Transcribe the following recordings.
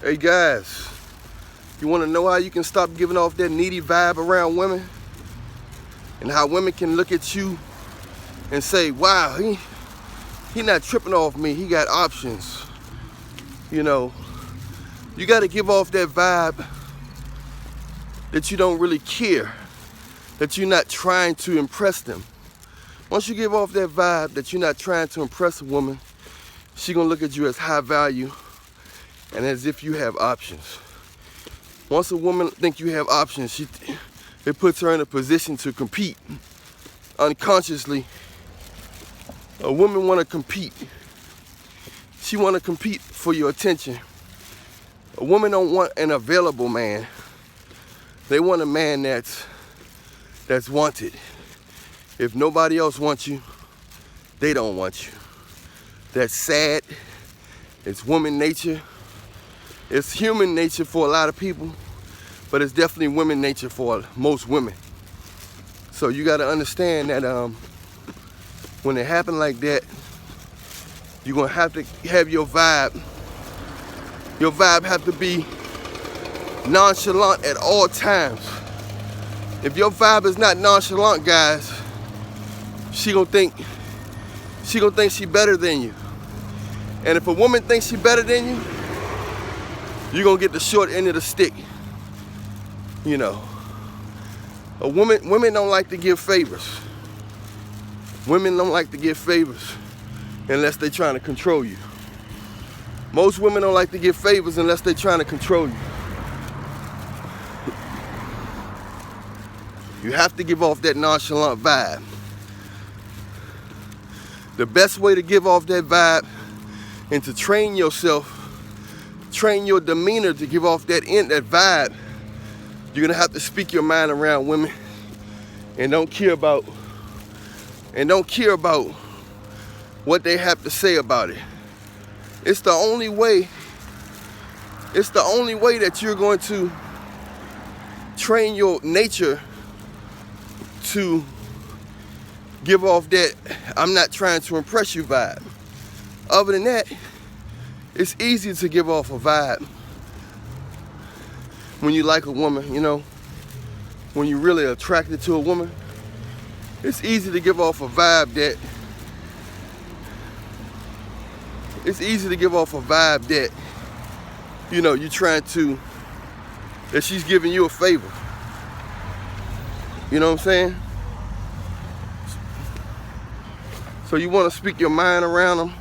Hey guys, you want to know how you can stop giving off that needy vibe around women? And how women can look at you and say, wow, he not tripping off me, he got options. You know, you got to give off that vibe that you don't really care, that you're not trying to impress them. Once you give off that vibe that you're not trying to impress a woman, she gonna look at you as high value and as if you have options. Once a woman think you have options, it puts her in a position to compete. Unconsciously, a woman wanna compete. She wanna compete for your attention. A woman don't want an available man. They want a man that's wanted. If nobody else wants you, they don't want you. That's sad. It's woman nature. It's human nature for a lot of people, but it's definitely women nature for most women. So you got to understand that when it happens like that, you're going to have your vibe. Your vibe have to be nonchalant at all times. If your vibe is not nonchalant, guys, she gonna think she better than you. And if a woman thinks she better than you, you're gonna get the short end of the stick. You know, women don't like to give favors. Women don't like to give favors unless they're trying to control you. Most women don't like to give favors unless they're trying to control you. You have to give off that nonchalant vibe. The best way to give off that vibe and to train yourself, train your demeanor to give off that vibe, you're gonna have to speak your mind around women and don't care about what they have to say about it. It's the only way that you're going to train your nature to give off that I'm not trying to impress you vibe. Other than that, it's easy to give off a vibe when you like a woman, you know, when you're really attracted to a woman. It's easy to give off a vibe that, you know, that she's giving you a favor. You know what I'm saying? So you want to speak your mind around them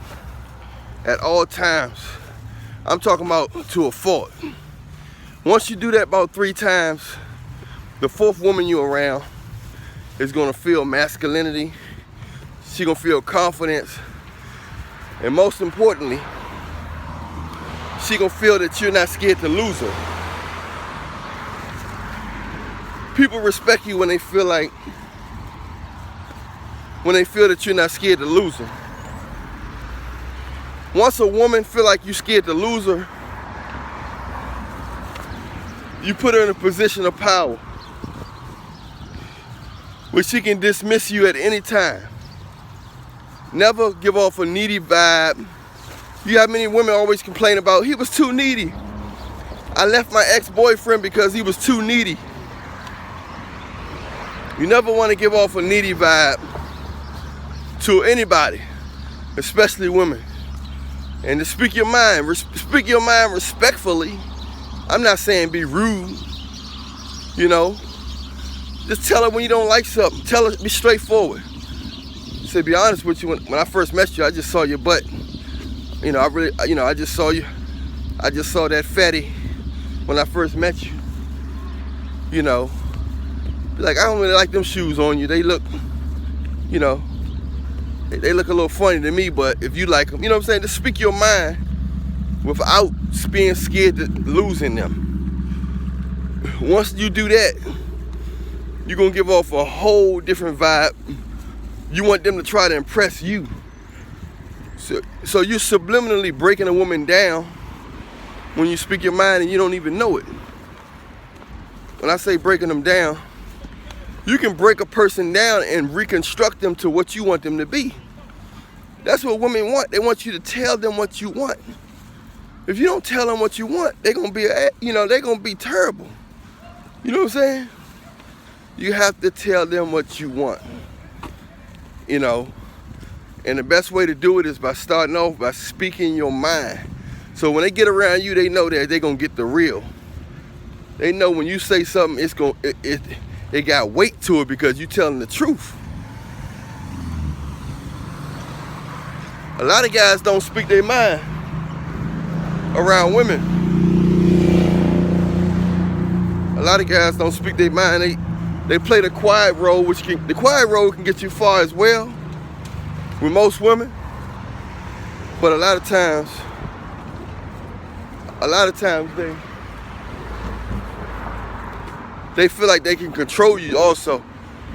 at all times. I'm talking about to a fault. Once you do that about 3 times, the 4th woman you're around is going to feel masculinity. She's going to feel confidence. And most importantly, she's going to feel that you're not scared to lose her. People respect you when they feel that you're not scared to lose her. Once a woman feel like you're scared to lose her, you put her in a position of power where she can dismiss you at any time. Never give off a needy vibe. You have many women always complain about, he was too needy. I left my ex-boyfriend because he was too needy. You never want to give off a needy vibe to anybody, especially women. And to speak your mind respectfully. I'm not saying be rude, you know. Just tell her when you don't like something. Tell her, be straightforward. Say, be honest with you, when I first met you, I just saw your butt. You know, I just saw that fatty when I first met you. You know, be like, I don't really like them shoes on you. They look, you know, they look a little funny to me, but if you like them, you know what I'm saying? Just speak your mind without being scared of losing them. Once you do that, you're going to give off a whole different vibe. You want them to try to impress you. So you're subliminally breaking a woman down when you speak your mind and you don't even know it. When I say breaking them down, you can break a person down and reconstruct them to what you want them to be. That's what women want. They want you to tell them what you want. If you don't tell them what you want, they're gonna be, they're gonna be terrible. You know what I'm saying? You have to tell them what you want. And the best way to do it is by starting off by speaking your mind. So when they get around you, they know that they're gonna get the real. They know when you say something, it got weight to it because you're telling the truth. A lot of guys don't speak their mind around women. A lot of guys don't speak their mind. They play the quiet role, the quiet role can get you far as well with most women. But a lot of times they feel like they can control you also.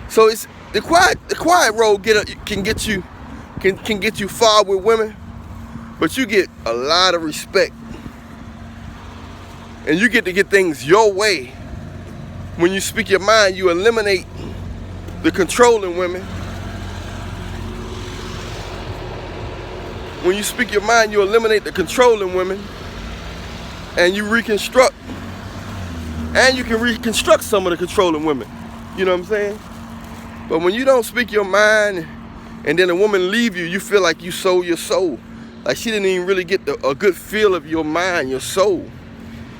So it's the quiet role can get you far with women, but you get a lot of respect. And you get to get things your way. When you speak your mind, you eliminate the controlling women. When you speak your mind, you eliminate the controlling women, and you reconstruct. And you can reconstruct some of the controlling women. You know what I'm saying? But when you don't speak your mind, and then a woman leave you, you feel like you sold your soul. Like she didn't even really get a good feel of your mind, your soul,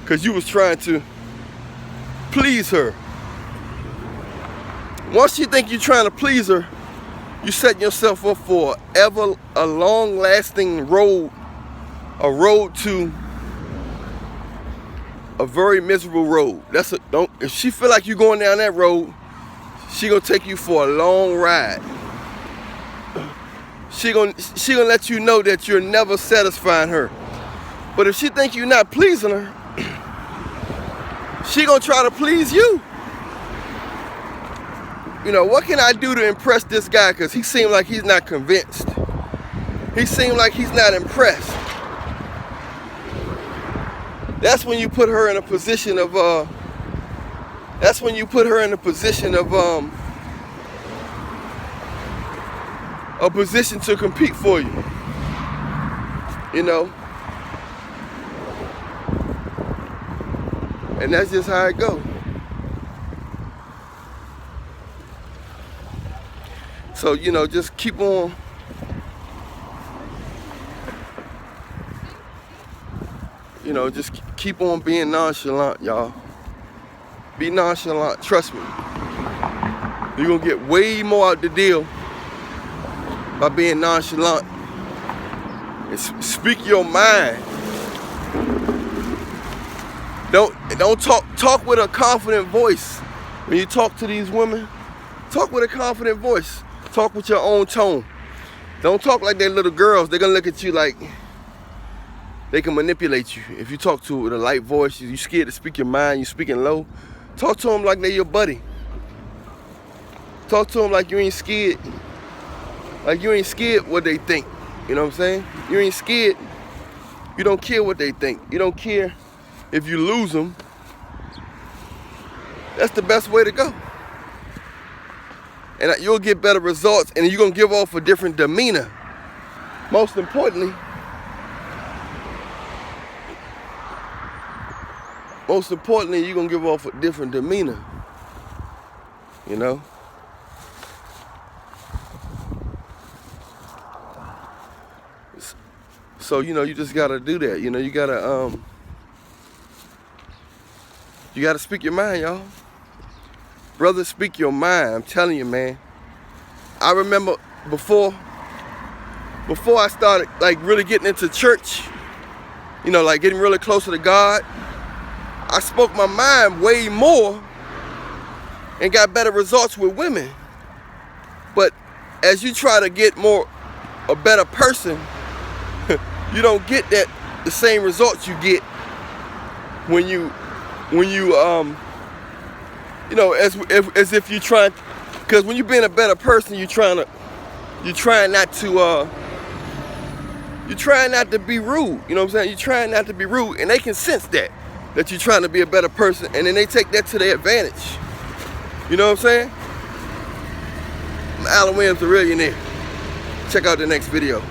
because you was trying to please her. Once you think you're trying to please her, you set yourself up for a long-lasting road, a road to a very miserable road. If she feel like you're going down that road, she gonna take you for a long ride. She gonna let you know that you're never satisfying her. But if she think you're not pleasing her, she gonna try to please you. What can I do to impress this guy? Because he seemed like he's not convinced. He seemed like he's not impressed. That's when you put her in a position of a position to compete for you. And that's just how it goes. So, just keep on. Just keep on being nonchalant, y'all. Be nonchalant, trust me. You're gonna get way more out the deal by being nonchalant. And speak your mind. Don't talk with a confident voice. When you talk to these women, talk with a confident voice. Talk with your own tone. Don't talk like they're little girls. They're gonna look at you like they can manipulate you. If you talk to with a light voice, you're scared to speak your mind, you're speaking low, talk to them like they're your buddy. Talk to them like you ain't scared. Like you ain't scared what they think. You know what I'm saying? You ain't scared. You don't care what they think. You don't care if you lose them. That's the best way to go. And you'll get better results, and you're gonna give off a different demeanor. Most importantly, you're gonna give off a different demeanor. So you just gotta do that. You gotta speak your mind, y'all. Brother, speak your mind. I'm telling you, man. I remember before I started really getting into church, getting really closer to God, I spoke my mind way more and got better results with women. But as you try to get a better person, you don't get the same results you get when you as if you're trying, because when you're being a better person, you're trying not to be rude. You know what I'm saying? You're trying not to be rude, and they can sense that you're trying to be a better person, and then they take that to their advantage. You know what I'm saying? I'm Allan Williams, the Reallionaire. Check out the next video.